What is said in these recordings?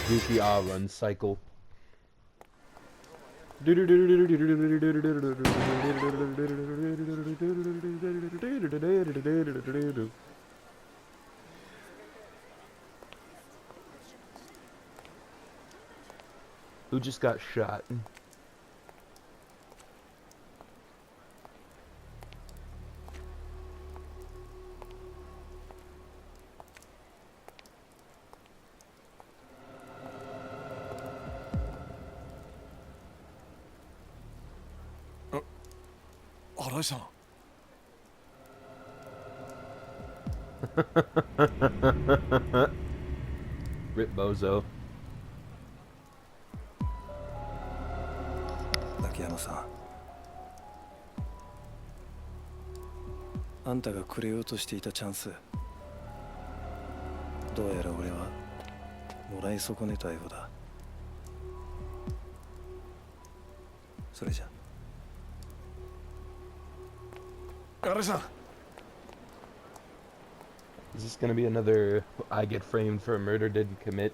goofy run cycle. Who just got shot? Rip Bozo. 秋山さん、あんたがくれようとしていたチャンス、どうやら俺はもらい損ねたようだ。それじゃ。新井さん。 Is this gonna be another I get framed for a murder didn't commit?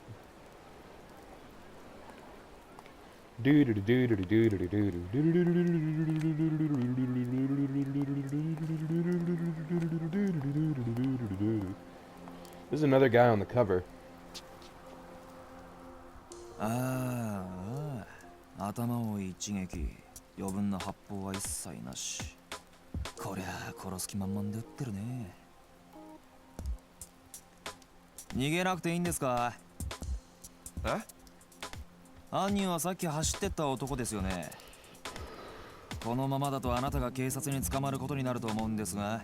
This is another guy on the cover. ああ、頭を一撃、余分な発砲は一切なし。こりゃ殺す気満々で撃ってるね。逃げなくていいんですか？え？犯人はさっき走ってった男ですよね。このままだとあなたが警察に捕まることになると思うんですが。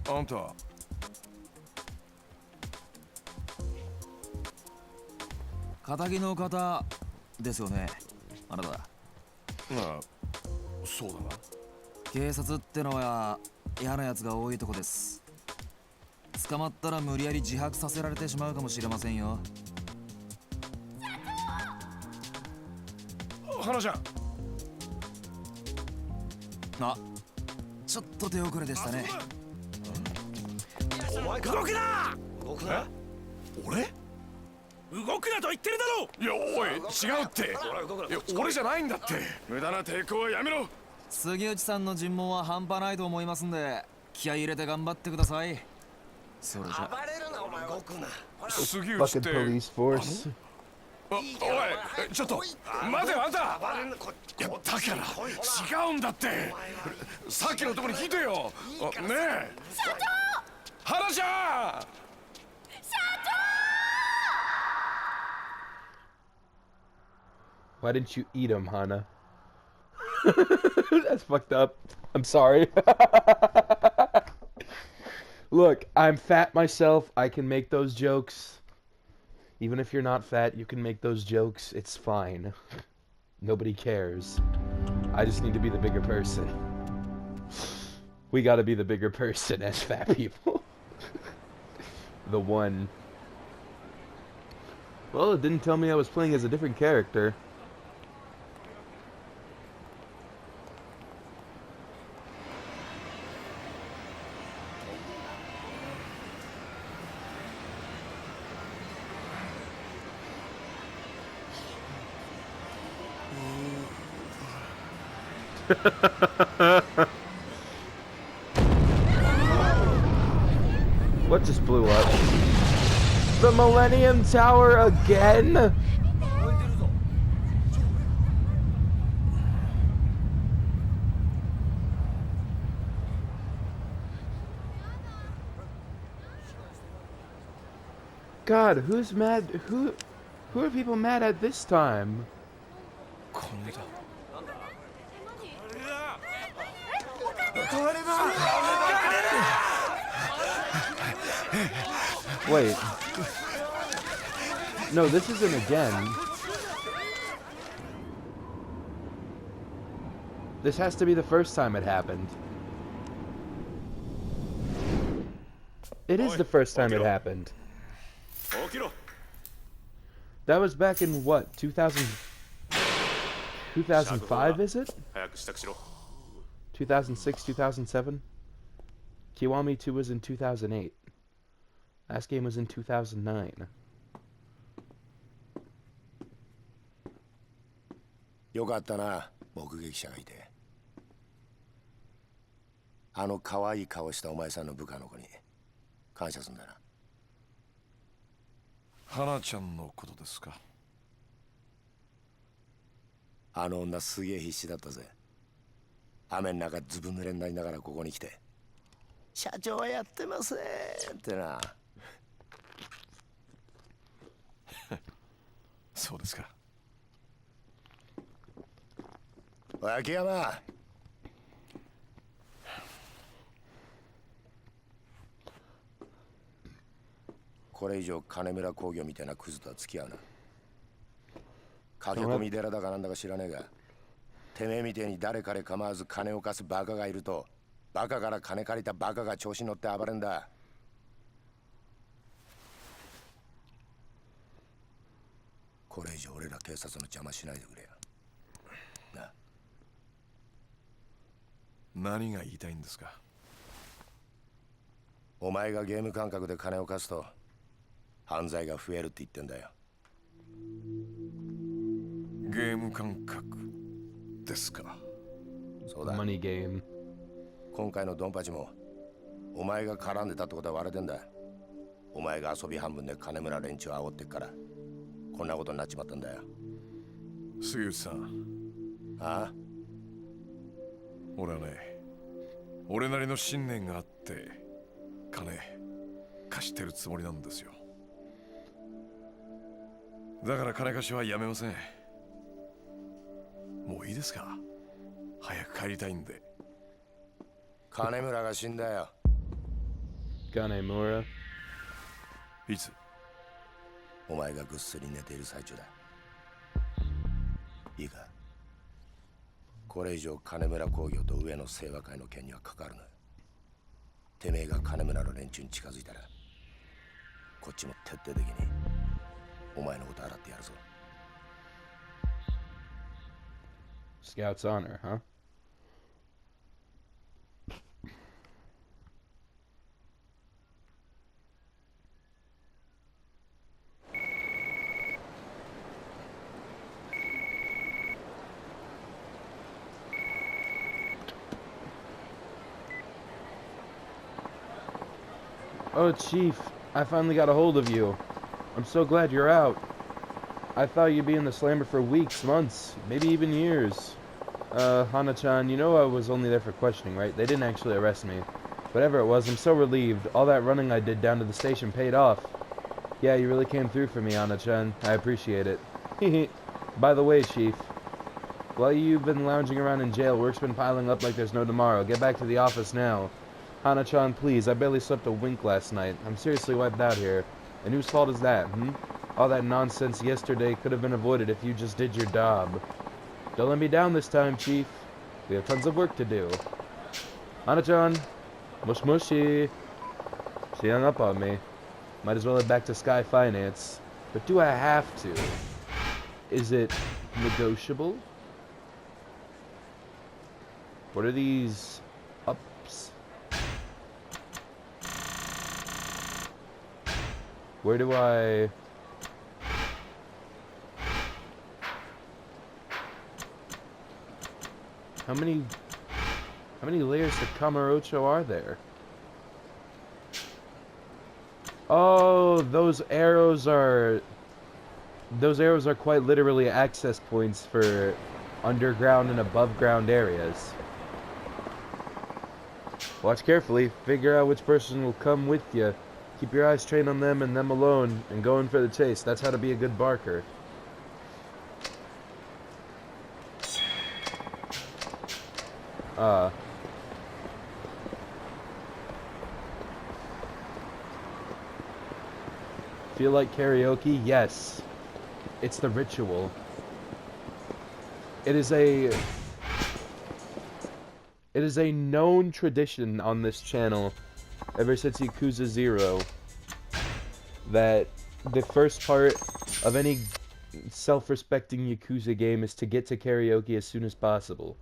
あんた。仇の方ですよね、あなた。まあ、そうだな。警察ってのは嫌なやつが多いとこです。捕まったら無理やり自白させられてしまうかもしれませんよ。花ちゃん。あ、ちょっと手遅れでしたね。お前か。動くな。動くな。俺？動くなと言ってるだろ。いや、おい、違うって。いや、俺じゃないんだって。無駄な抵抗はやめろ。杉内さんの尋問は半端ないと思いますんで、気合い入れて頑張ってください。それじゃ。暴れるな、お前は。動くな。杉内っ Fucking て。police force. おい、ちょっと待てよ、あんた。いや、だから違うんだって。さっきのとこに聞いてよ。ねえ。社長。花ちゃん。社長。 Why didn't you eat him, Hana? That's fucked up. I'm sorry. Look, I'm fat myself. I can make those jokes. Even if you're not fat, you can make those jokes. It's fine. Nobody cares. I just need to be the bigger person. We gotta be the bigger person as fat people. The one. Well, it didn't tell me I was playing as a different character. What just blew up? The Millennium Tower again? God, who's mad? Who are people mad at this time? Wait. No, this isn't again. This has to be the first time it happened. It is the first time it happened. That was back in what, 2005, is it? 2006, 2007? Kiwami 2 was in 2008. Last game was in 2009. よかったな、目撃者がいて。あの可愛い顔したお前さんの部下の子に感謝すんだな。花ちゃんのことですか。あの女すげえ必死だったぜ。雨の中ずぶ濡れになりながらここに来て「社長はやってますね」ってな。そうですか。秋山、これ以上金村工業みたいなクズとは付き合うな。駆け込み寺だかなんだか知らねえが、てめえみてえに誰彼構わず金を貸すバカがいると、バカから金借りたバカが調子乗って暴れんだ。これ以上俺ら警察の邪魔しないでくれよな。何が言いたいんですか。お前がゲーム感覚で金を貸すと犯罪が増えるって言ってんだよ。ゲーム感覚ですか。そうだ。マニーゲーム。今回のドンパチもお前が絡んでたってことは割れてんだ。お前が遊び半分で金村連中を煽ってっからこんなことになっちまったんだよ。杉内さん、ああ、俺はね、俺なりの信念があって金貸してるつもりなんですよ。だから金貸しはやめません。もういいですか。早く帰りたいんで。金村が死んだよ。金村。いつ？お前がぐっすり寝ている最中だ。いいか、これ以上金村工業と上野清和会の件には関わるな。てめえが金村の連中に近づいたらこっちも徹底的にお前のこと洗ってやるぞ。 Scout's honor, huh? Oh, Chief, I finally got a hold of you. I'm so glad you're out. I thought you'd be in the slammer for weeks, months, maybe even years. Hana-chan, you know I was only there for questioning, right? They didn't actually arrest me. Whatever it was, I'm so relieved. All that running I did down to the station paid off. Yeah, you really came through for me, Hana-chan. I appreciate it. By the way, Chief, while you've been lounging around in jail, work's been piling up like there's no tomorrow. Get back to the office now. Hana-chan, please, I barely slept a wink last night. I'm seriously wiped out here. And whose fault is that, All that nonsense yesterday could have been avoided if you just did your job. Don't let me down this time, Chief. We have tons of work to do. Hana-chan, mush mushy. She hung up on me. Might as well head back to Sky Finance. But do I have to? Is it negotiable? What are these ups? Where do I... How many layers to Kamurocho are there? Oh, those arrows are quite literally access points for underground and above ground areas. Watch carefully, figure out which person will come with you. Keep your eyes trained on them and them alone, and go in for the chase. That's how to be a good barker. Feel like karaoke? Yes. It's the ritual. It is a known tradition on this channel ever since Yakuza 0 that the first part of any self-respecting Yakuza game is to get to karaoke as soon as possible.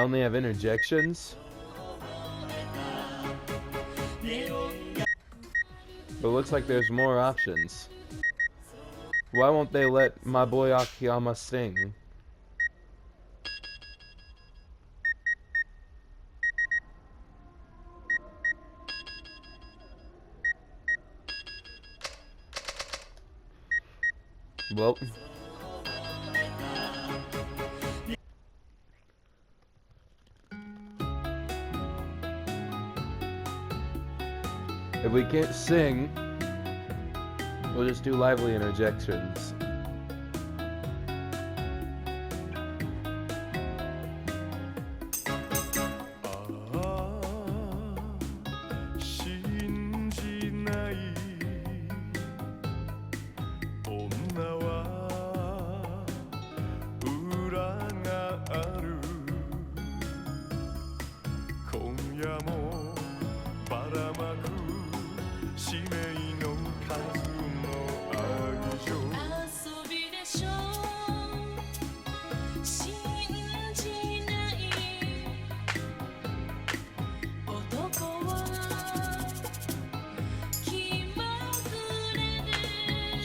only have interjections? But it looks like there's more options. Why won't they let my boy Akiyama sing? Well, if we can't sing, we'll just do lively interjections.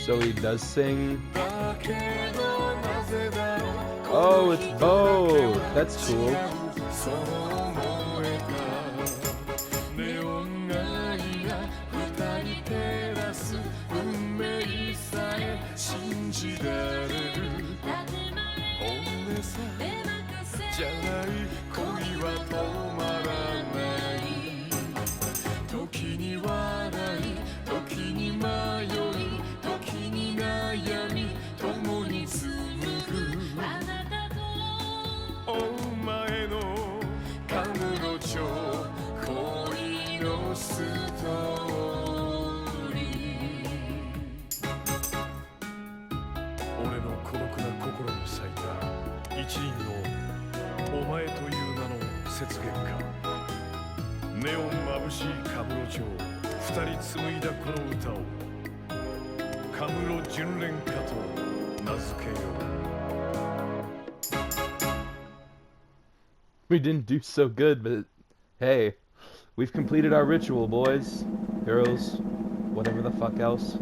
So he does sing. Oh, it's both. That's cool. We didn't do so good, but hey, we've completed our ritual, boys, girls, whatever the fuck else.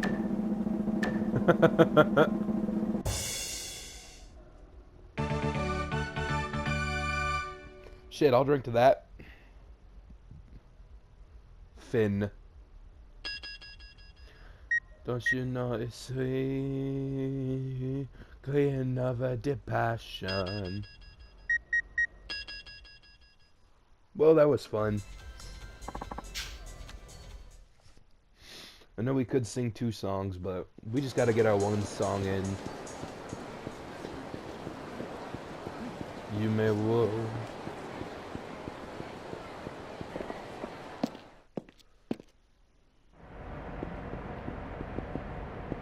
Shit, I'll drink to that. Finn. Don't you know it's sweet, clean of a deep passion. Well, that was fun. I know we could sing 2 songs, but we just gotta get our 1 song in. Yume wo.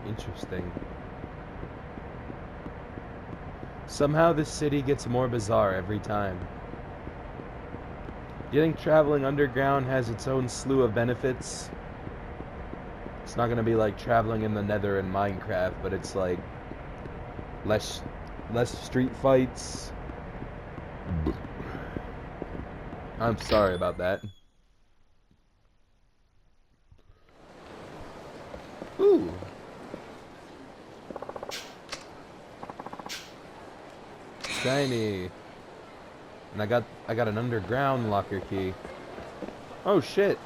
Interesting. Somehow this city gets more bizarre every time. Do you think traveling underground has its own slew of benefits? It's not gonna be like traveling in the Nether in Minecraft, but it's like less street fights. I'm sorry about that. Ooh. Shiny. And I got an underground locker key. Oh shit.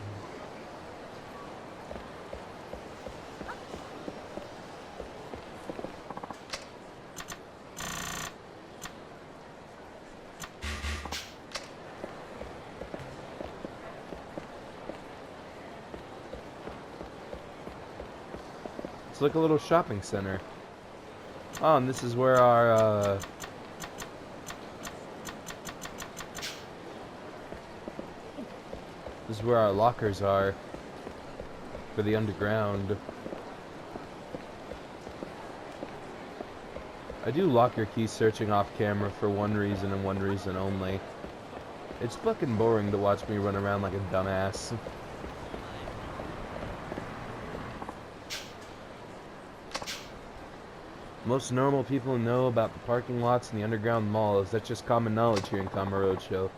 It's like a little shopping center. Oh, and this is where our this is where our lockers are for the underground. I do locker key searching off camera for one reason and one reason only. It's fucking boring to watch me run around like a dumbass. Most normal people know about the parking lots and the underground malls. That's just common knowledge here in Kamurocho.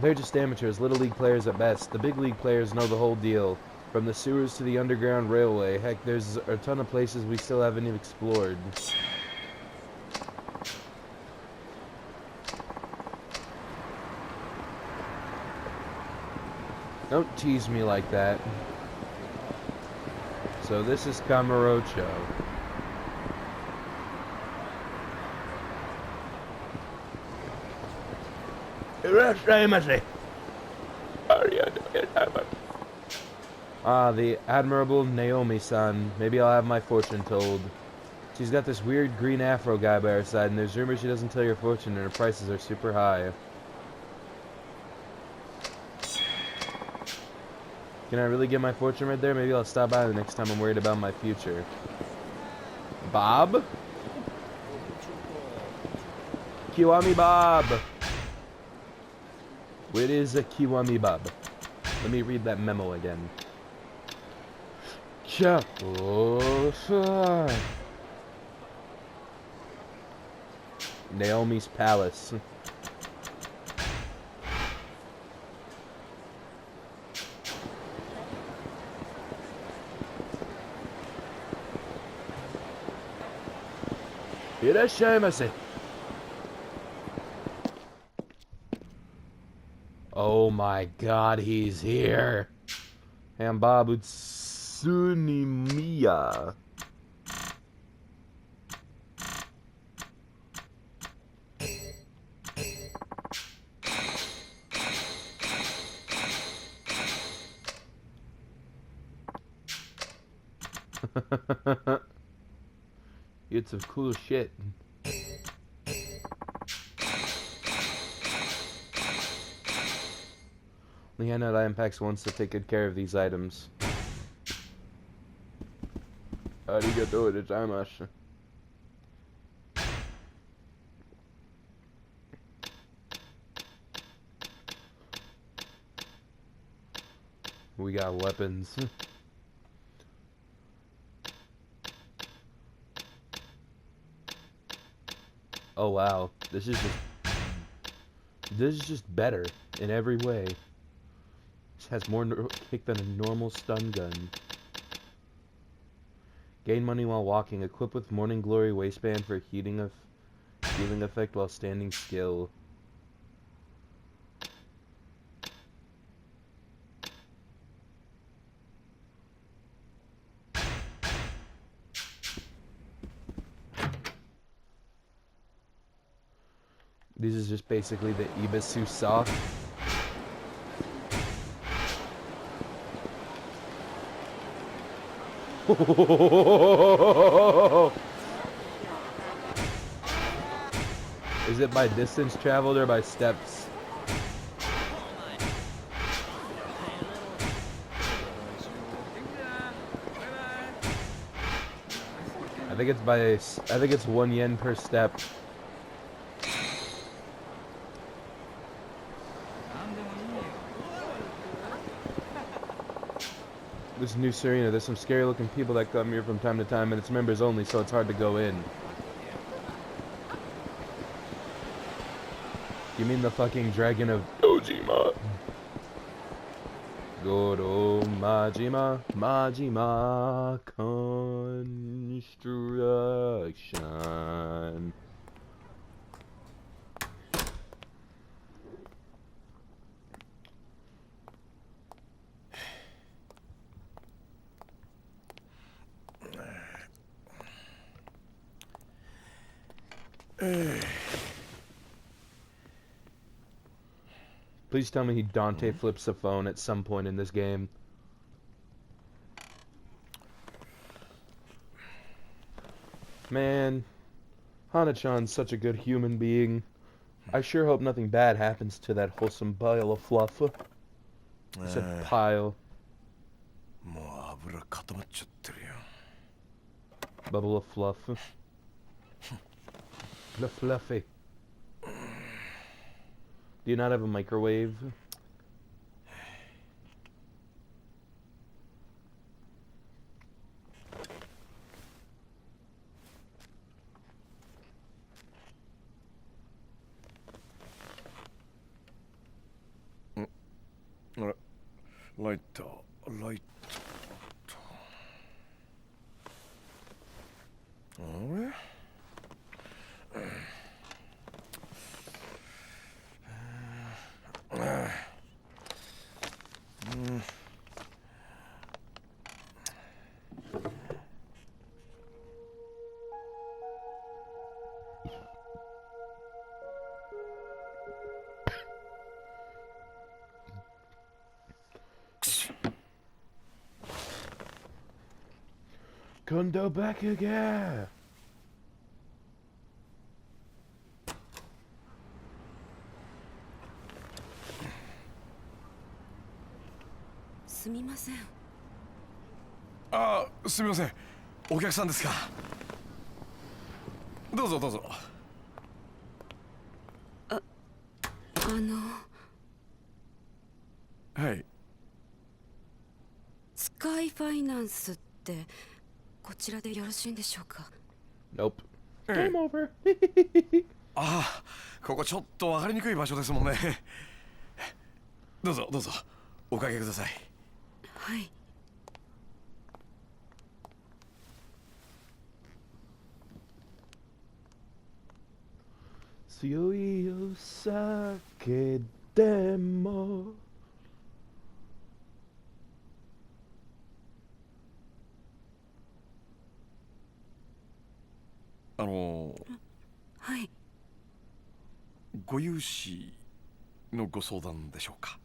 They're just amateurs, little league players at best. The big league players know the whole deal. From the sewers to the underground railway. Heck, there's a ton of places we still haven't even explored. Don't tease me like that. So this is Kamurocho. Ah, the admirable Naomi-san. Maybe I'll have my fortune told. She's got this weird green afro guy by her side, and there's rumors she doesn't tell your fortune and her prices are super high. Can I really get my fortune right there? Maybe I'll stop by the next time I'm worried about my future. Bob? Kiwami Bob! Where is a Kiwami Bob? Let me read that memo again. Naomi's Palace. Irashaimase. Oh my god, he's here. Hambabu Tsunimiya. It's some cool shit. Leanna Lampax wants to take good care of these items. Arigatou gozaimasu. We got weapons. Oh wow, this is just better in every way. This has more kick than a normal stun gun. Gain money while walking. Equipped with Morning Glory waistband for healing effect while standing still. This is just basically the Ibisu soft. Is it by distance traveled or by steps? I think it's 1 yen per step. This new Serena, there's some scary looking people that come here from time to time, and it's members only, so it's hard to go in. You mean the fucking dragon of Dojima? Goro Majima, Majima Construction. Please tell me Dante flips the phone at some point in this game. Man, Hana-chan's such a good human being. I sure hope nothing bad happens to that wholesome pile of fluff. I said pile. Bubble of fluff. Fluffy. Do you not have a microwave? ライター、ライター。あれ？今度バカが。すみません。あ、すみません。お客さんですか。どうぞどうぞ。はい。スカイファイナンスってこちらでよろしいんでしょうか。 Nope. Game over. ああ、ここちょっと分かりにくい場所ですもんね。どうぞどうぞ、おかけください。はい。強いお酒でもはい。ご融資のご相談でしょうか。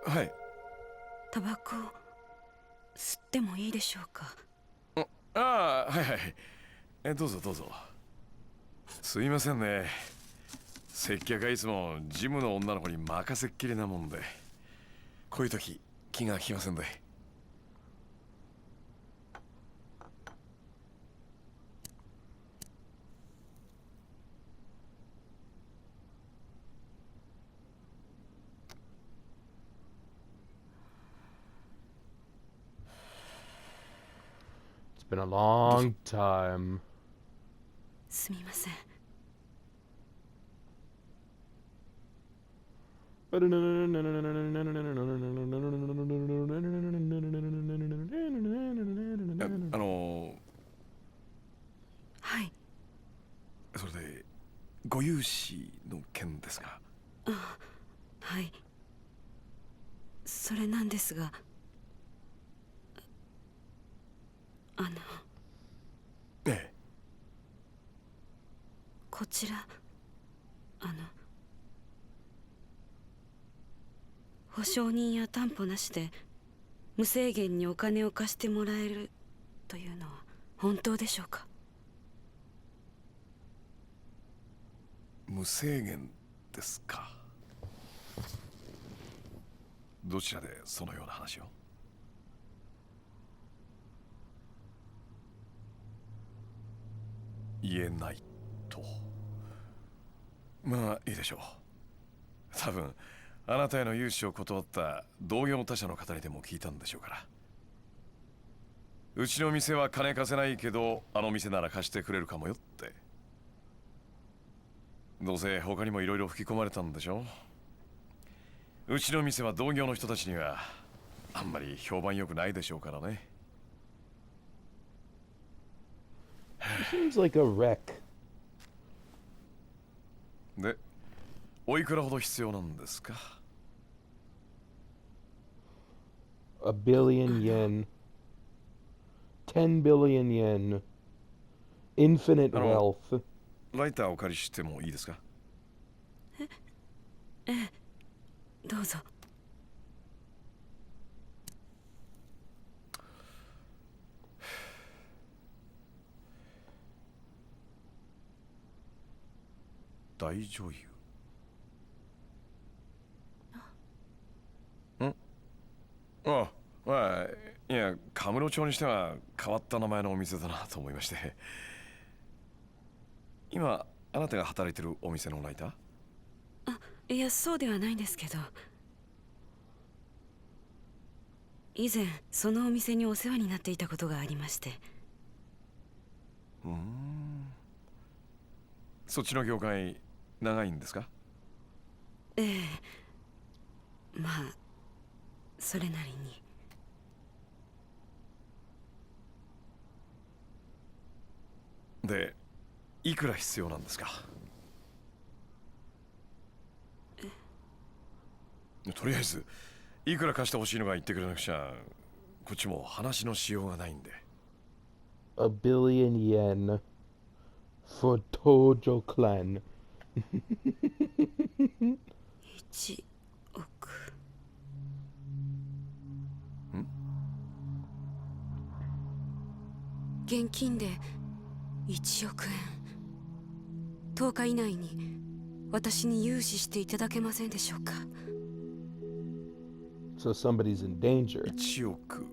はい。タバコ吸ってもいいでしょうか。ああ、はいはい。どうぞどうぞ。すいませんね。接客はいつもジムの女の子に任せっきりなもんで、こういう時気が利きませんで。It's been a long time. すみません。はい。それでご融資の件ですが。はい。それなんですが、ええ。こちら保証人や担保なしで無制限にお金を貸してもらえるというのは本当でしょうか。無制限ですか。どちらでそのような話を。言えないと。まあいいでしょう。多分あなたへの融資を断った同業他社の方にでも聞いたんでしょうから。うちの店は金貸せないけど、あの店なら貸してくれるかもよって。どうせ他にもいろいろ吹き込まれたんでしょ。うちの店は同業の人たちにはあんまり評判良くないでしょうからね。Seems like a wreck. で、おいくらほど必要なんですか。A billion yen. 10 billion yen. Infinite wealth. ライターお借りしてもいいですか。どうぞ。大女優。ん？ああ、いや、カムロ町にしては変わった名前のお店だなと思いまして。今あなたが働いてるお店のライター？いや、そうではないんですけど、以前そのお店にお世話になっていたことがありまして。そっちの業界長いんですか？ええ、まあそれなりに。で、いくら必要なんですか？とりあえずいくら貸してほしいのか言ってくれなくちゃこっちも話のしようがないんで。 A billion yen for Tojo Clan. 1億。現金で1億円。10日以内に私に融資していただけませんでしょうか。 So somebody's in danger. 1億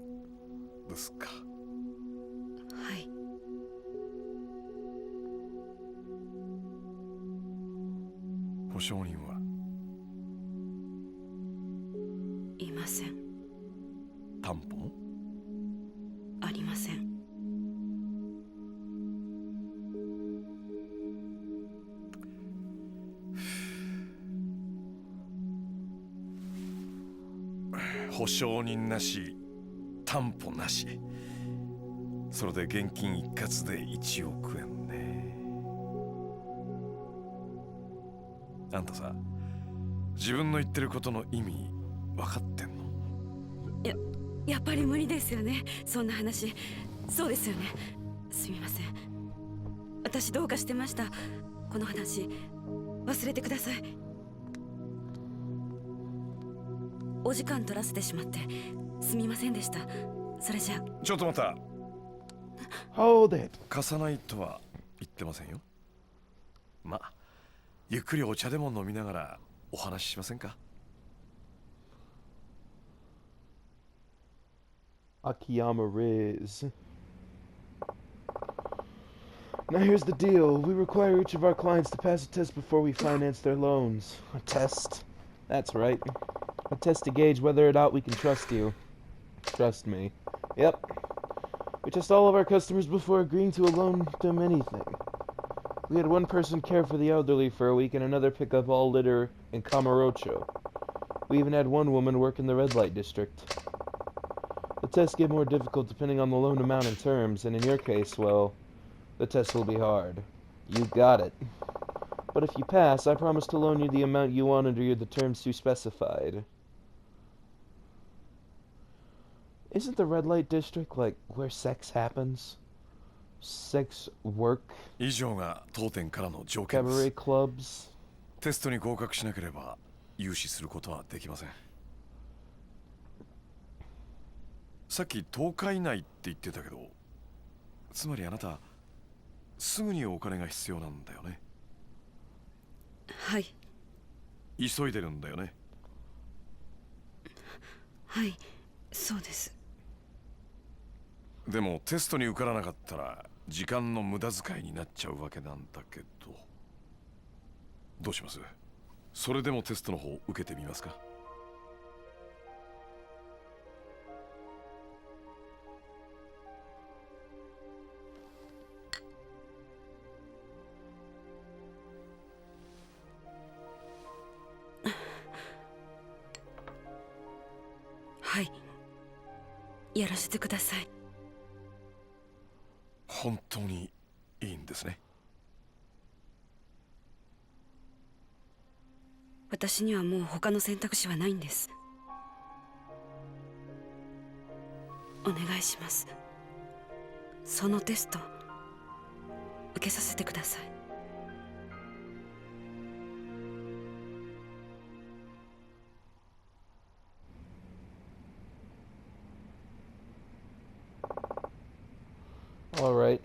ですか。はい。保証人はいません。担保もありません。保証人なし担保なし、それで現金一括で1億円ね。あんたさ、自分の言ってることの意味分かってんの？やっぱり無理ですよね、そんな話。そうですよね。すみません、私どうかしてました。この話忘れてください。お時間取らせてしまってすみませんでした。それじゃ。ちょっと待った。 Hold it. 貸さないとは言ってませんよ。まあゆっくりお茶でも飲みながらお話ししませんか？ Akiyama Riz. Now here's the deal. We require each of our clients to pass a test before we finance their loans. A test? That's right. A test to gauge whether or not we can trust you. Trust me. Yep. We test all of our customers before agreeing to loan them anything. We had one person care for the elderly for a week and another pick up all litter in Kamurocho. We even had one woman work in the red light district. The tests get more difficult depending on the loan amount and terms, and in your case, well, the test will be hard. You got it. But if you pass, I promise to loan you the amount you want under the terms you specified. Isn't the red light district like where sex happens? Sex work? 以上が当店からの条件です。 Cabaret clubs? テストに合格しなければ融資することはできません。さっき10日以内って言ってたけど、つまりあなたすぐにお金が必要なんだよね。はい。急いでるんだよね。はい、そうです。でもテストに受からなかったら時間の無駄遣いになっちゃうわけなんだけど、どうします？それでもテストの方受けてみますか？はい、やらせてください。本当にいいんですね。私にはもう他の選択肢はないんです。お願いします。そのテスト受けさせてください。Alright.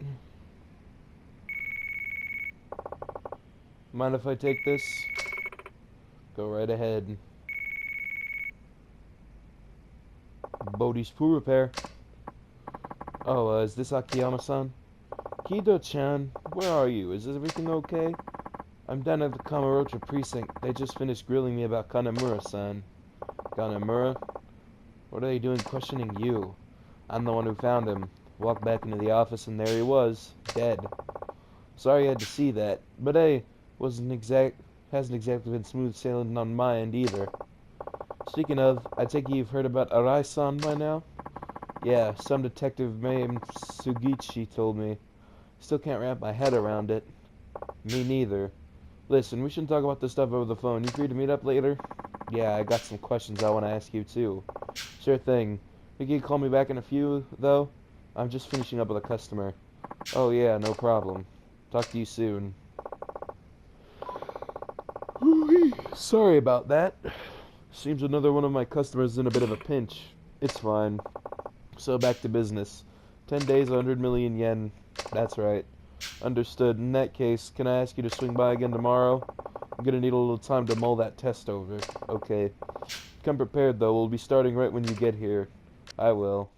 Mind if I take this? Go right ahead. Bodhi's Poo Repair. Oh, is this Akiyama-san? Kido-chan, where are you? Is everything okay? I'm down at the Kamurocho precinct. They just finished grilling me about Kanemura-san. Kanemura? What are they doing questioning you? I'm the one who found him. Walked back into the office and there he was, dead. Sorry you had to see that, but hey, hasn't exactly been smooth sailing on my end either. Speaking of, I take it you've heard about Arai-san by now? Yeah, some detective named Sugichi told me. Still can't wrap my head around it. Me neither. Listen, we shouldn't talk about this stuff over the phone. You free to meet up later? Yeah, I got some questions I want to ask you too. Sure thing. Think you can call me back in a few, though? I'm just finishing up with a customer. Oh yeah, no problem. Talk to you soon. Sorry about that. Seems another one of my customers is in a bit of a pinch. It's fine. So back to business. 10 days, 100 million yen. That's right. Understood. In that case, can I ask you to swing by again tomorrow? I'm gonna need a little time to mull that test over. Okay. Come prepared though, we'll be starting right when you get here. I will.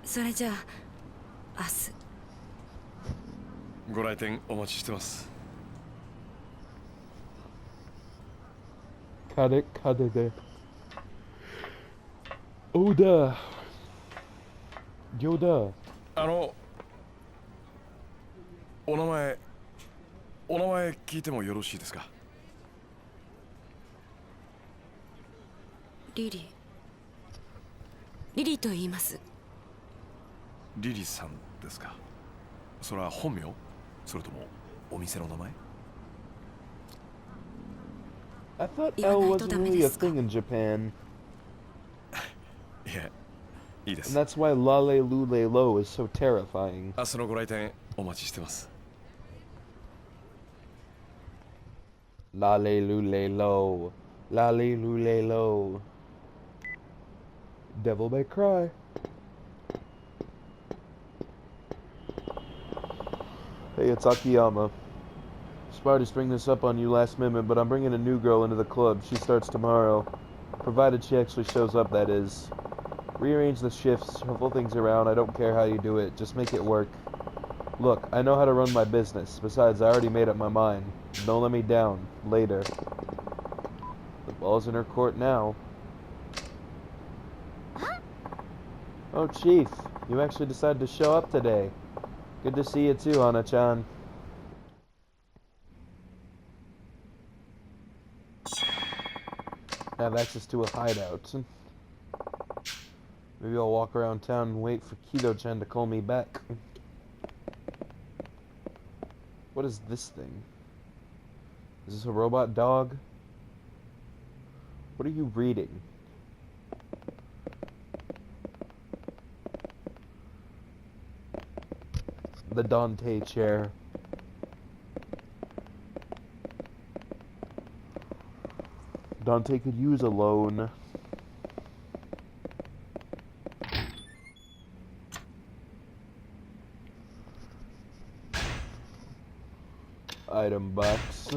それじゃあ明日。ご来店お待ちしてます。Kade de. Oda. Yoda. お名前聞いてもよろしいですか？リリーと言います。リリさんですか？それは本名？それともお店の名前？ I thought L wasn't really a thing in Japan. いえ、いいで And す。 that's why Lale Lule Lo is so terrifying. 明日のご来店お待ちしてます。 Lale Lule Lo. Lale Lule Lo. Devil May Cry. Hey, it's Akiyama. Sorry to spring this up on you last minute, but I'm bringing a new girl into the club. She starts tomorrow. Provided she actually shows up, that is. Rearrange the shifts, shuffle things around. I don't care how you do it. Just make it work. Look, I know how to run my business. Besides, I already made up my mind. Don't let me down. Later. The ball's in her court now. Oh, Chief. You actually decided to show up today. Good to see you too, Hana-chan. Have access to a hideout. Maybe I'll walk around town and wait for Kido-chan to call me back. What is this thing? Is this a robot dog? What are you reading? The Dante chair. Dante could use a loan. Item box.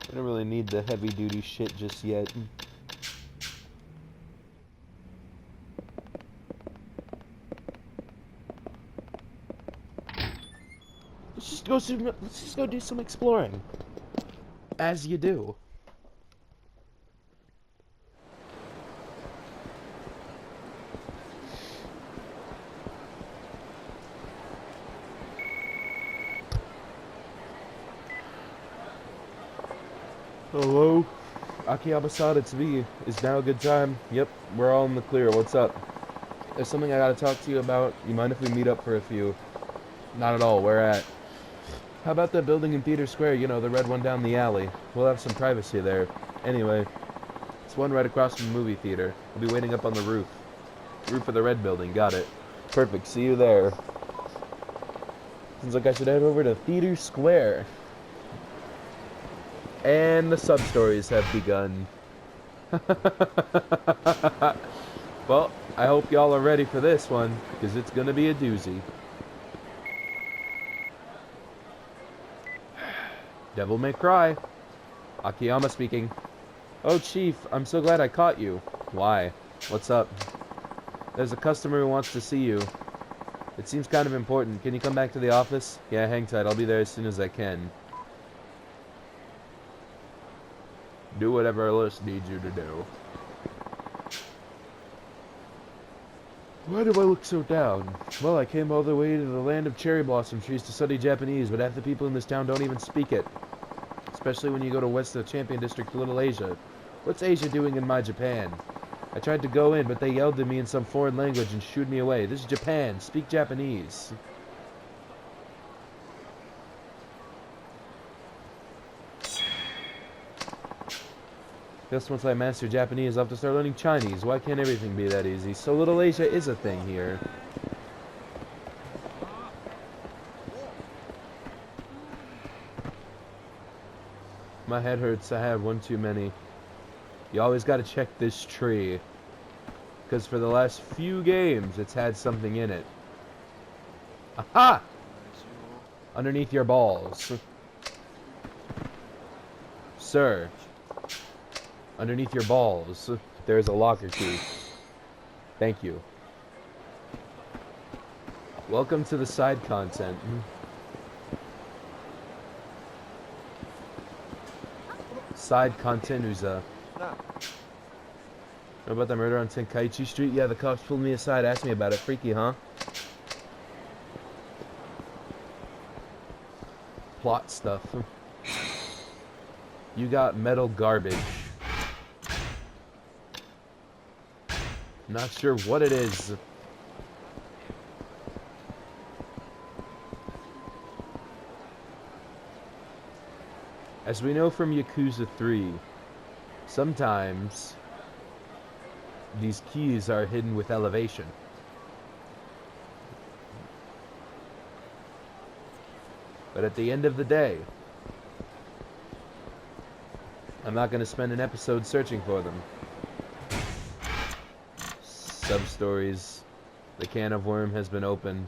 I don't really need the heavy duty shit just yet. Let's just go do some exploring. As you do. Hello? Akiyama-san, it's me. Is now a good time? Yep, we're all in the clear. What's up? There's something I gotta talk to you about. You mind if we meet up for a few? Not at all. Where at? How about that building in Theater Square? You know, the red one down the alley. We'll have some privacy there. Anyway, it's one right across from the movie theater. We'll be waiting up on the roof. Roof of the red building. Got it. Perfect. See you there. Seems like I should head over to Theater Square. And the sub-stories have begun. Well, I hope y'all are ready for this one, because it's gonna be a doozy. Devil May Cry. Akiyama speaking. Oh, Chief, I'm so glad I caught you. Why? What's up? There's a customer who wants to see you. It seems kind of important. Can you come back to the office? Yeah, hang tight. I'll be there as soon as I can. Do whatever Alice needs you to do. Why do I look so down? Well, I came all the way to the land of cherry blossom trees to study Japanese, but half the people in this town don't even speak it. Especially when you go to west of the Champion District to Little Asia. What's Asia doing in my Japan? I tried to go in, but they yelled at me in some foreign language and shooed me away. This is Japan. Speak Japanese. Guess once I master Japanese, I'll have to start learning Chinese. Why can't everything be that easy? So Little Asia is a thing here. My head hurts. I had one too many. You always gotta check this tree. Because for the last few games, it's had something in it. Aha! Underneath your balls. Sir. Underneath your balls, there's a locker key. Thank you. Welcome to the side content. Side content Uza. Know about the murder on Tenkaichi Street? Yeah, the cops pulled me aside, asked me about it. Freaky, huh? Plot stuff. You got metal garbage. Not sure what it is. As we know from Yakuza 3, sometimes these keys are hidden with elevation. But at the end of the day, I'm not going to spend an episode searching for them. Sub-stories. The can of worm has been opened.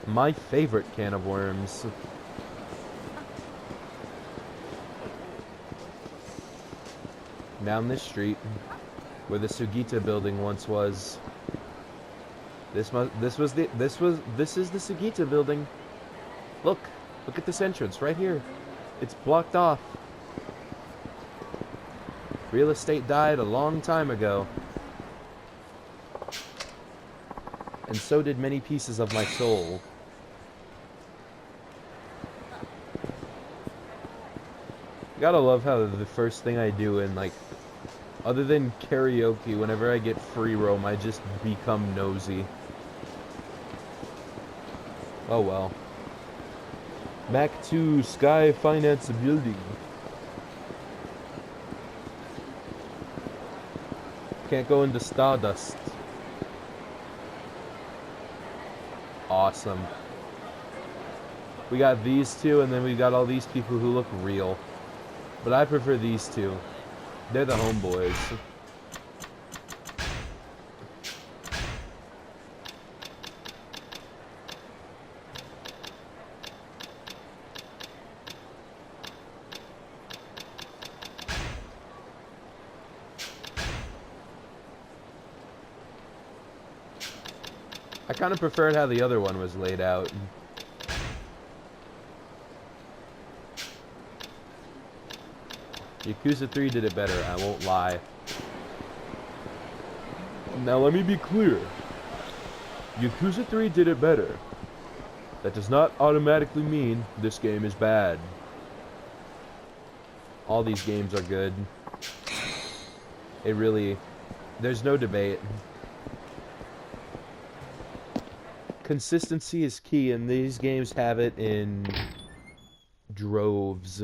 My favorite can of worms. Down this street, where the Sugita building once was. This is the Sugita building. Look at this entrance right here. It's blocked off. Real estate died a long time ago. And so did many pieces of my soul. Gotta love how the first thing I do in, like, other than karaoke, whenever I get free roam, I just become nosy. Oh well. Back to Sky Finance Building. Can't go into Stardust. Awesome. We got these two, and then we got all these people who look real. But I prefer these two. They're the homeboys. I kind of preferred how the other one was laid out. Yakuza 3 did it better, I won't lie. Now let me be clear. Yakuza 3 did it better. That does not automatically mean this game is bad. All these games are good. It really... There's no debate. Consistency is key, and these games have it in droves.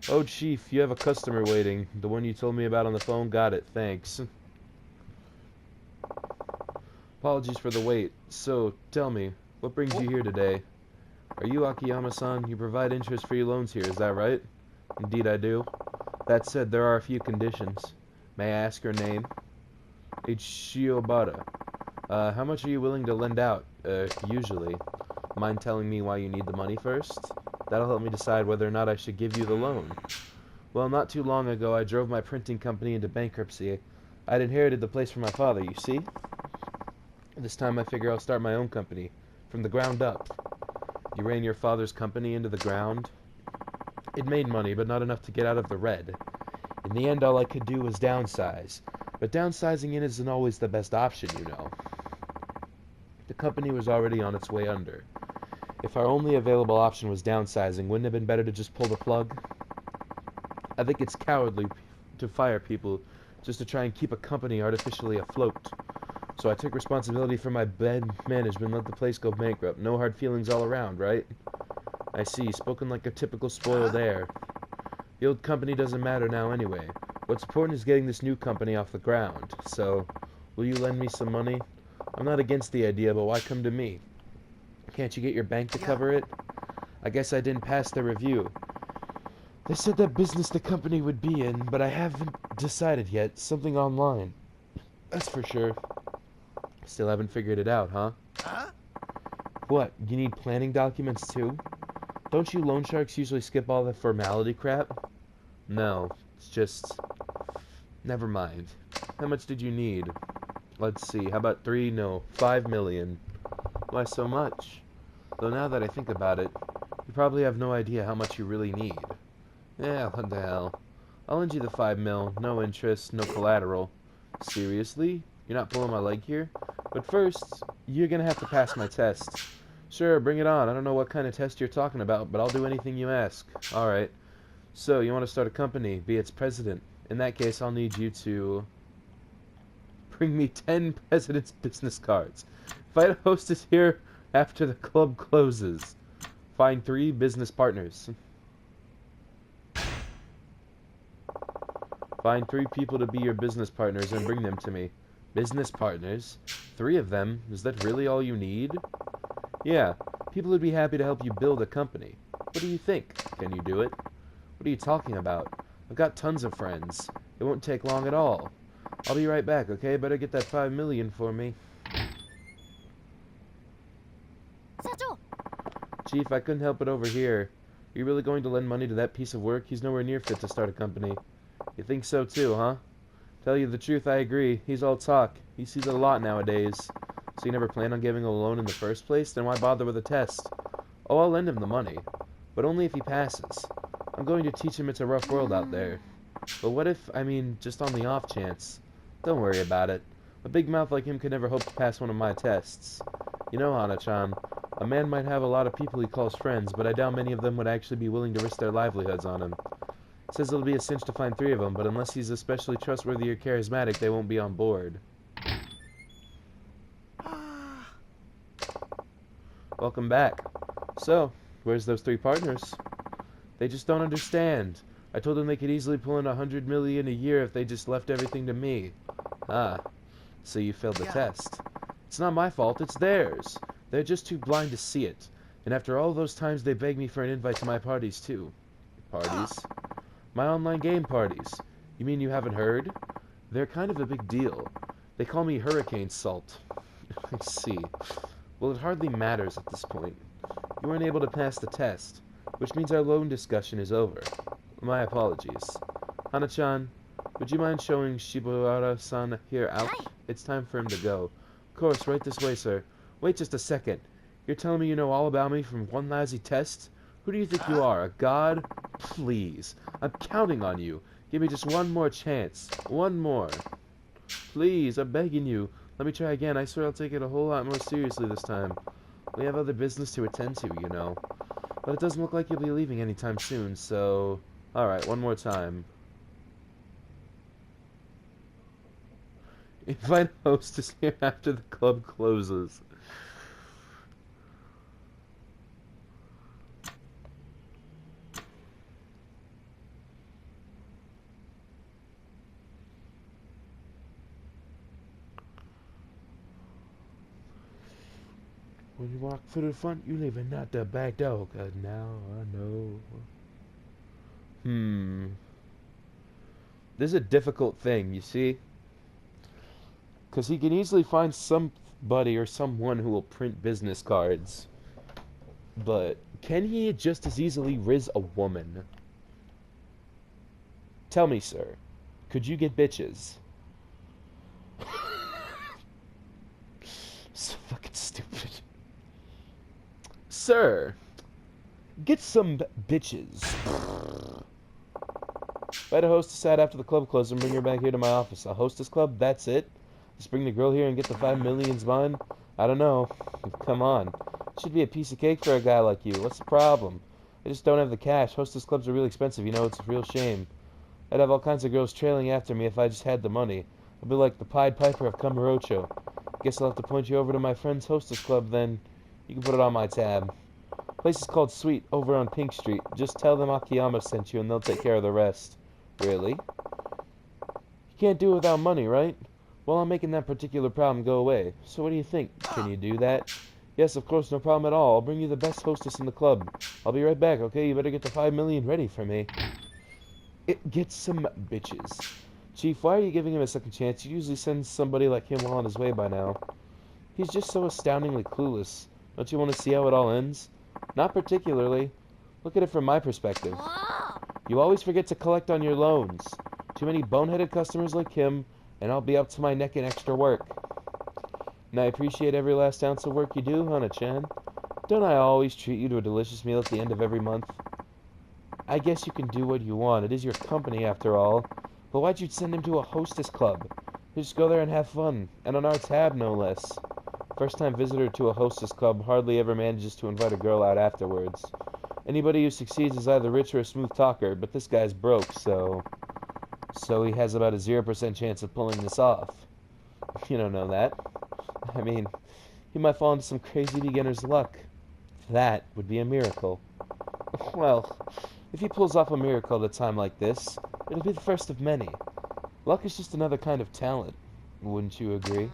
Oh, Chief, you have a customer waiting. The one you told me about on the phone? Got it, thanks. Apologies for the wait. So, tell me, what brings you here today? Are you Akiyama-san? You provide interest-free loans here, is that right? Indeed I do. That said, there are a few conditions. May I ask your name? It's Shiobara. How much are you willing to lend out? usually. Mind telling me why you need the money first? That'll help me decide whether or not I should give you the loan. Well, not too long ago, I drove my printing company into bankruptcy. I'd inherited the place from my father, you see? This time I figure I'll start my own company, from the ground up. You ran your father's company into the ground? It made money, but not enough to get out of the red. In the end, all I could do was downsize. But downsizing in isn't always the best option, you know. The company was already on its way under. If our only available option was downsizing, wouldn't it have been better to just pull the plug? I think it's cowardly to fire people just to try and keep a company artificially afloat. So I took responsibility for my bad management and let the place go bankrupt. No hard feelings all around, right? I see, spoken like a typical spoiled heir. The old company doesn't matter now anyway. What's important is getting this new company off the ground. So, will you lend me some money? I'm not against the idea, but why come to me? Can't you get your bank to cover it? I guess I didn't pass the review. They said that business the company would be in, but I haven't decided yet. Something online. That's for sure. Still haven't figured it out, huh? What, you need planning documents too? Don't you loan sharks usually skip all the formality crap? No, it's just... Never mind. How much did you need? Let's see, how about 5 million. Why so much? Though now that I think about it, you probably have no idea how much you really need. Yeah, what the hell. I'll lend you the 5 mil, no interest, no collateral. Seriously? You're not pulling my leg here? But first, you're gonna have to pass my test. Sure, bring it on. I don't know what kind of test you're talking about, but I'll do anything you ask. Alright. So, you want to start a company, be its president. In that case, I'll need you to... bring me 10 president's business cards. Invite a hostess here after the club closes. Find 3 business partners. Find 3 people to be your business partners and bring them to me. Business partners? 3 of them? Is that really all you need? Yeah, people would be happy to help you build a company. What do you think? Can you do it? What are you talking about? I've got tons of friends. It won't take long at all. I'll be right back, okay? Better get that 5 million for me. Chief, I couldn't help it over here. Are you really going to lend money to that piece of work? He's nowhere near fit to start a company. You think so too, huh? Tell you the truth, I agree. He's all talk. He sees it a lot nowadays. So you never planned on giving a loan in the first place? Then why bother with a test? Oh, I'll lend him the money. But only if he passes. I'm going to teach him it's a rough world out there. But what if, just on the off chance? Don't worry about it. A big mouth like him could never hope to pass one of my tests. You know, Hana-chan, a man might have a lot of people he calls friends, but I doubt many of them would actually be willing to risk their livelihoods on him. Says it'll be a cinch to find 3 of them, but unless he's especially trustworthy or charismatic, they won't be on board. Welcome back. So, where's those 3 partners? They just don't understand. I told them they could easily pull in 100 million a year if they just left everything to me. Ah, so you failed the test. It's not my fault, it's theirs. They're just too blind to see it. And after all those times they begged me for an invite to my parties too. Parties? My online game parties. You mean you haven't heard? They're kind of a big deal. They call me Hurricane Salt. I see. Well, it hardly matters at this point. You weren't able to pass the test, which means our loan discussion is over. My apologies. Hana-chan, would you mind showing Shibawara-san here out? It's time for him to go. Of course, right this way, sir. Wait just a second. You're telling me you know all about me from one lousy test? Who do you think you are, a god? Please. I'm counting on you. Give me just one more chance. One more. Please, I'm begging you. Let me try again. I swear I'll take it a whole lot more seriously this time. We have other business to attend to, you know. But it doesn't look like you'll be leaving anytime soon, so... Alright, one more time. Invite hostess here after the club closes. When you walk through the front, you leaving out the back door, 'cause now I know. This is a difficult thing, you see? Because he can easily find buddy or someone who will print business cards. But can he just as easily riz a woman? Tell me, sir, could you get bitches? So fucking stupid. Sir, get some bitches. If I had a hostess out after the club closed and bring her back here to my office. A hostess club? That's it? Just bring the girl here and get the 5 million's mine? I don't know. Come on. It should be a piece of cake for a guy like you. What's the problem? I just don't have the cash. Hostess clubs are really expensive, you know, it's a real shame. I'd have all kinds of girls trailing after me if I just had the money. I'd be like the Pied Piper of Kamurocho. Guess I'll have to point you over to my friend's hostess club then. You can put it on my tab. Place is called Sweet, over on Pink Street. Just tell them Akiyama sent you and they'll take care of the rest. Really? You can't do it without money, right? Well, I'm making that particular problem go away. So what do you think? Can you do that? Yes, of course, no problem at all. I'll bring you the best hostess in the club. I'll be right back, okay? You better get the 5 million ready for me. Get some bitches. Chief, why are you giving him a second chance? You usually send somebody like him well on his way by now. He's just so astoundingly clueless. Don't you want to see how it all ends? Not particularly. Look at it from my perspective. You always forget to collect on your loans. Too many boneheaded customers like him, and I'll be up to my neck in extra work. And I appreciate every last ounce of work you do, Hana-chan. Don't I always treat you to a delicious meal at the end of every month? I guess you can do what you want. It is your company, after all. But why'd you send him to a hostess club? You just go there and have fun. And on our tab, no less. First-time visitor to a hostess club hardly ever manages to invite a girl out afterwards. Anybody who succeeds is either rich or a smooth talker, but this guy's broke, so he has about a 0% chance of pulling this off. You don't know that. I mean, he might fall into some crazy beginner's luck. That would be a miracle. Well, if he pulls off a miracle at a time like this, it'll be the first of many. Luck is just another kind of talent. Wouldn't you agree?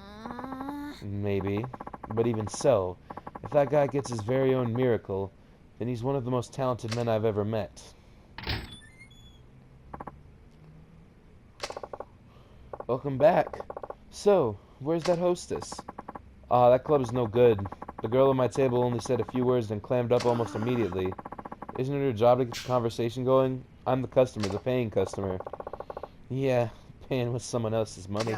Maybe. But even so, if that guy gets his very own miracle, then he's one of the most talented men I've ever met. Welcome back. So, where's that hostess? That club is no good. The girl at my table only said a few words and clammed up almost immediately. Isn't it her job to get the conversation going? I'm the customer, the paying customer. Yeah, paying with someone else's money.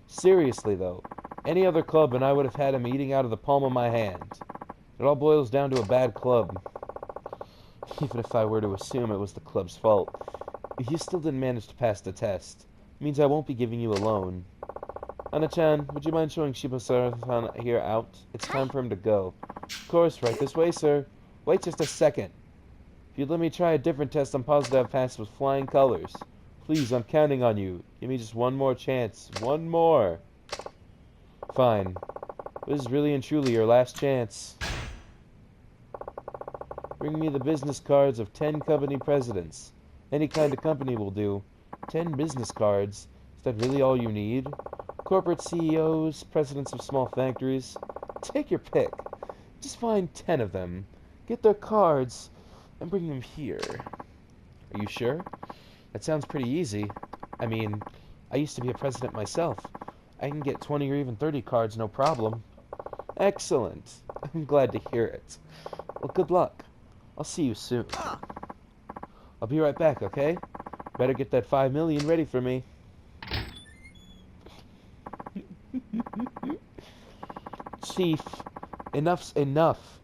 Seriously, though, any other club and I would have had him eating out of the palm of my hand. It all boils down to a bad club. Even if I were to assume it was the club's fault, you still didn't manage to pass the test. It means I won't be giving you a loan. Anna-chan, would you mind showing Shiba-san here out? It's time for him to go. Of course, right this way, sir. Wait just a second. If you'd let me try a different test, I'm positive I've passed with flying colors. Please, I'm counting on you. Give me just one more chance. One more. Fine. This is really and truly your last chance. Bring me the business cards of 10 company presidents. Any kind of company will do. 10 business cards. Is that really all you need? Corporate CEOs, presidents of small factories. Take your pick. Just find 10 of them. Get their cards and bring them here. Are you sure? That sounds pretty easy. I mean, I used to be a president myself. I can get 20 or even 30 cards, no problem. Excellent. I'm glad to hear it. Well, good luck. I'll see you soon. I'll be right back, okay? Better get that 5 million ready for me. Chief, enough's enough.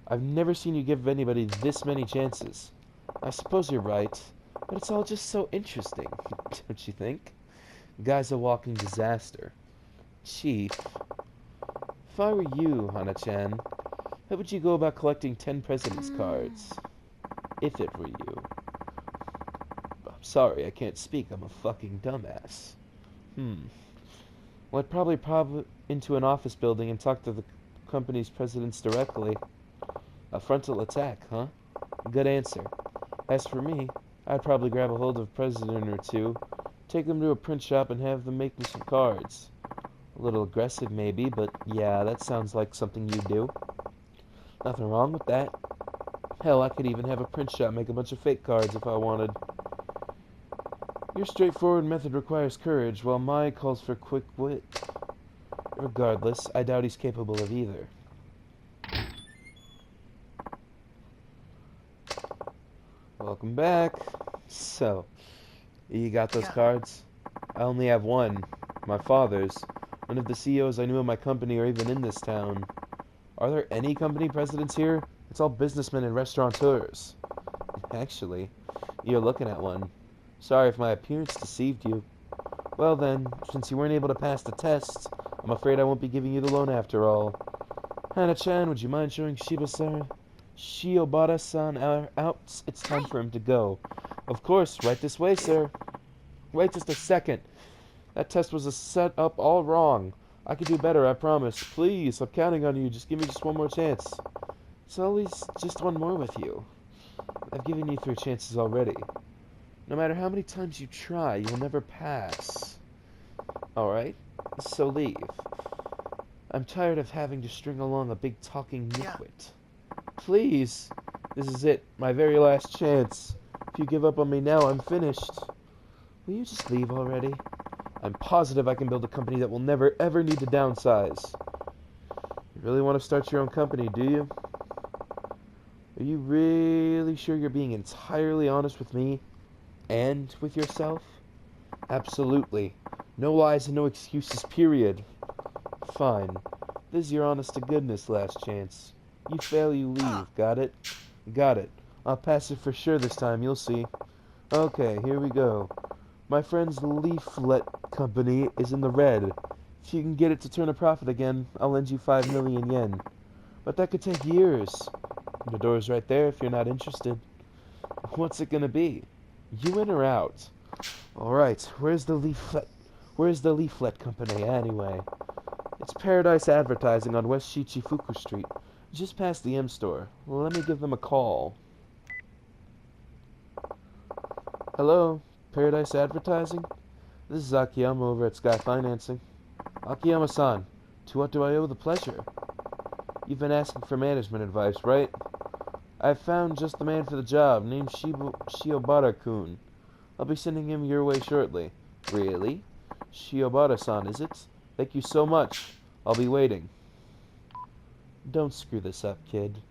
I've never seen you give anybody this many chances. I suppose you're right, but it's all just so interesting, don't you think? The guy's a walking disaster. Chief, if I were you, Hana-chan, how would you go about collecting 10 president's cards? If it were you. I'm sorry, I can't speak. I'm a fucking dumbass. Well, I'd probably pop into an office building and talk to the company's presidents directly. A frontal attack, huh? Good answer. As for me, I'd probably grab a hold of a president or two, take them to a print shop and have them make me some cards. A little aggressive maybe, but yeah, that sounds like something you'd do. Nothing wrong with that. Hell, I could even have a print shop make a bunch of fake cards if I wanted. Your straightforward method requires courage, while my calls for quick wit. Regardless, I doubt he's capable of either. Welcome back. So, you got those cards? I only have one. My father's. None of the CEOs I knew of my company are even in this town. Are there any company presidents here? It's all businessmen and restaurateurs. Actually, you're looking at one. Sorry if my appearance deceived you. Well then, since you weren't able to pass the test, I'm afraid I won't be giving you the loan after all. Hana-chan, would you mind showing Shiobara-san out? It's time for him to go. Of course, right this way, sir. Wait just a second. That test was set up all wrong. I can do better, I promise. Please, I'm counting on you. Just give me just one more chance. It's always just one more with you. I've given you 3 chances already. No matter how many times you try, you'll never pass. Alright, so leave. I'm tired of having to string along a big talking nitwit. Please! This is it, my very last chance. If you give up on me now, I'm finished. Will you just leave already? I'm positive I can build a company that will never ever need to downsize. You really want to start your own company, do you? Are you really sure you're being entirely honest with me? And with yourself? Absolutely. No lies and no excuses, period. Fine. This is your honest-to-goodness last chance. You fail, you leave. Got it? Got it. I'll pass it for sure this time, you'll see. Okay, here we go. My friend's leaflet company is in the red. If you can get it to turn a profit again, I'll lend you 5 million yen. But that could take years. The door's right there if you're not interested. What's it gonna be? You in or out? Alright, where's the leaflet company anyway? It's Paradise Advertising on West Shichifuku Street, just past the M store. Well, let me give them a call. Hello, Paradise Advertising? This is Akiyama over at Sky Financing. Akiyama-san, to what do I owe the pleasure? You've been asking for management advice, right? I've found just the man for the job, named Shiobara-kun. I'll be sending him your way shortly. Really? Shiobara-san, is it? Thank you so much. I'll be waiting. Don't screw this up, kid.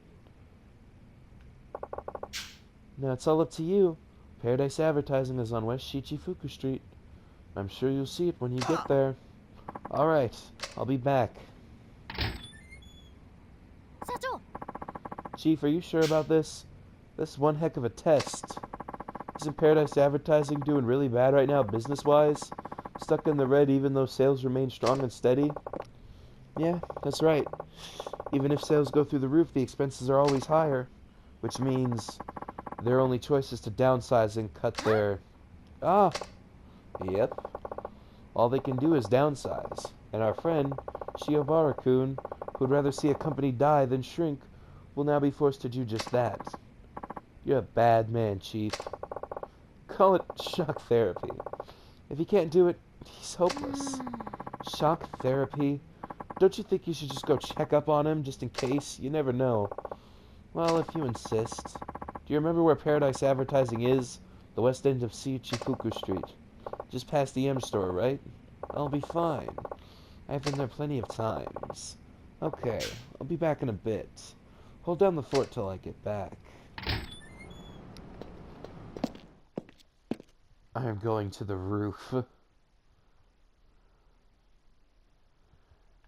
Now it's all up to you. Paradise Advertising is on West Shichifuku Street. I'm sure you'll see it when you get there. Alright, I'll be back. Chief, are you sure about this? This is one heck of a test. Isn't Paradise Advertising doing really bad right now, business-wise? Stuck in the red even though sales remain strong and steady? Yeah, that's right. Even if sales go through the roof, the expenses are always higher. Which means their only choice is to downsize and cut their... Ah! Yep. All they can do is downsize. And our friend, Shiobara-kun, who'd rather see a company die than shrink, will now be forced to do just that. You're a bad man, Chief. Call it shock therapy. If he can't do it, he's hopeless. Shock therapy? Don't you think you should just go check up on him, just in case? You never know. Well, if you insist. Do you remember where Paradise Advertising is? The west end of Shichifuku Street. Just past the M store, right? I'll be fine. I've been there plenty of times. Okay, I'll be back in a bit. Hold down the fort till I get back. I'm going to the roof.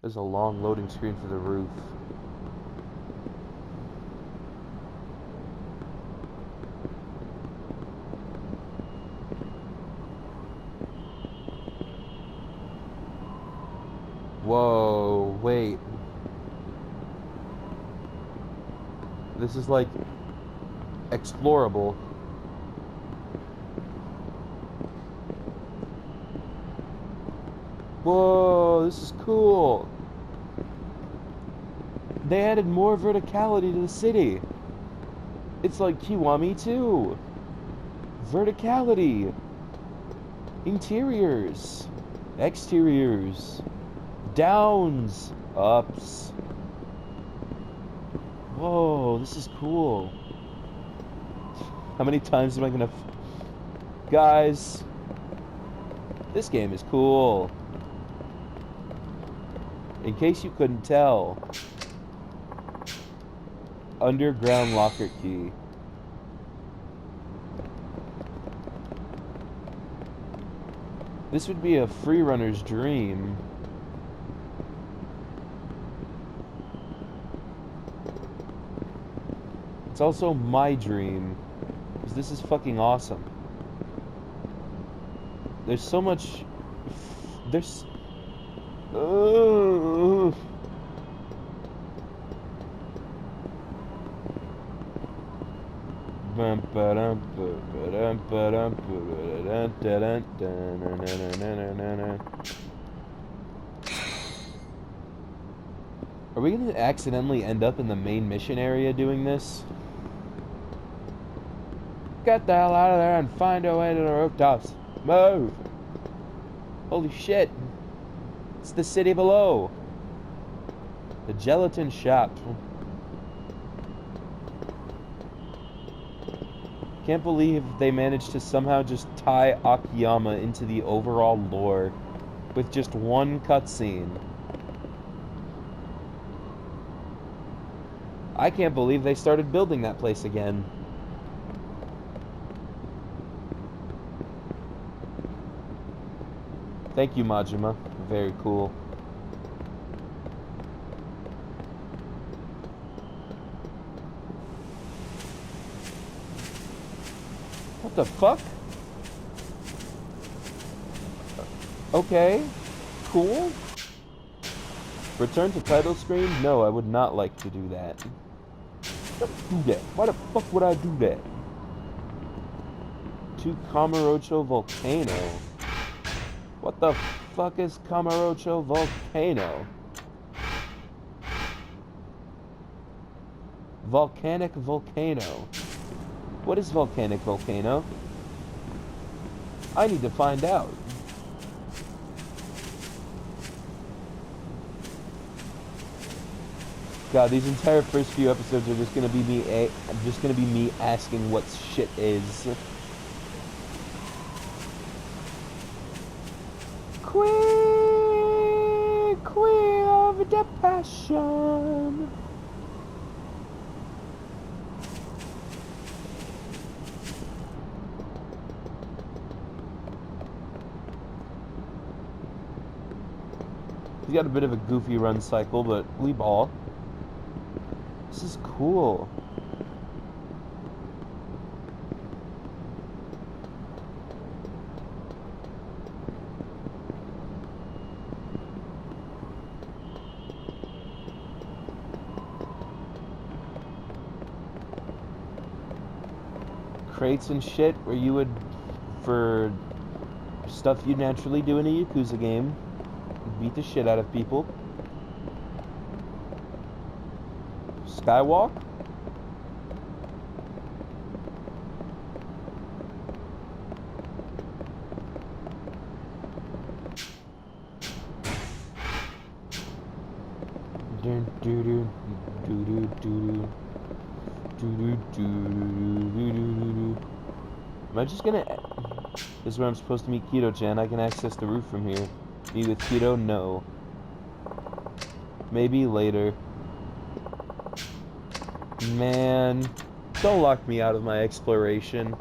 There's a long loading screen for the roof. Whoa, wait. This is like explorable. Whoa, this is cool. They added more verticality to the city. It's like Kiwami too. Verticality. Interiors. Exteriors. Downs. Ups. Whoa, this is cool. How many times am I gonna... Guys, this game is cool. In case you couldn't tell, underground locker key. This would be a free runner's dream. It's also my dream, because this is fucking awesome. There's so much... There's... Are we gonna accidentally end up in the main mission area doing this? Get the hell out of there and find our way to the rooftops. Move! Holy shit! It's the city below! The gelatin shop. Can't believe they managed to somehow just tie Akiyama into the overall lore with just one cutscene. I can't believe they started building that place again. Thank you, Majima. Very cool. What the fuck? Okay. Cool. Return to title screen? No, I would not like to do that. Don't do that. Why the fuck would I do that? To Kamurocho Volcano. What the fuck is Kamurocho Volcano? Volcanic volcano. What is volcanic volcano? I need to find out. God, these entire first few episodes are just gonna be me asking what shit is. Queen of the passion. He's got a bit of a goofy run cycle, but we ball. This is cool. Crates and shit where you would, for stuff you'd naturally do in a Yakuza game, beat the shit out of people. Skywalk? Am I just gonna... This is where I'm supposed to meet Kido-chan. I can access the roof from here. Be with Kido? No. Maybe later. Man, don't lock me out of my exploration.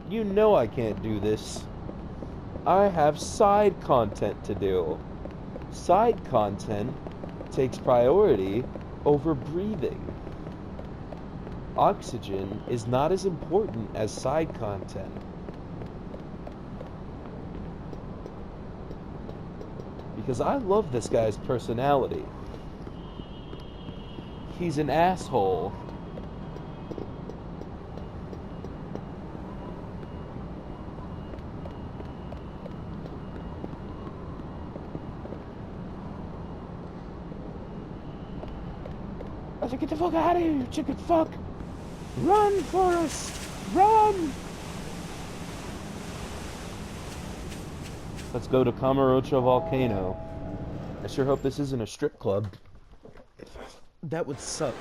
You know I can't do this. I have side content to do. Side content takes priority over breathing. Oxygen is not as important as side content. Because I love this guy's personality. He's an asshole. I said, get the fuck out of here, you chicken fuck! Run, Forrest! Run! Let's go to Kamurocho Volcano. I sure hope this isn't a strip club. That would suck.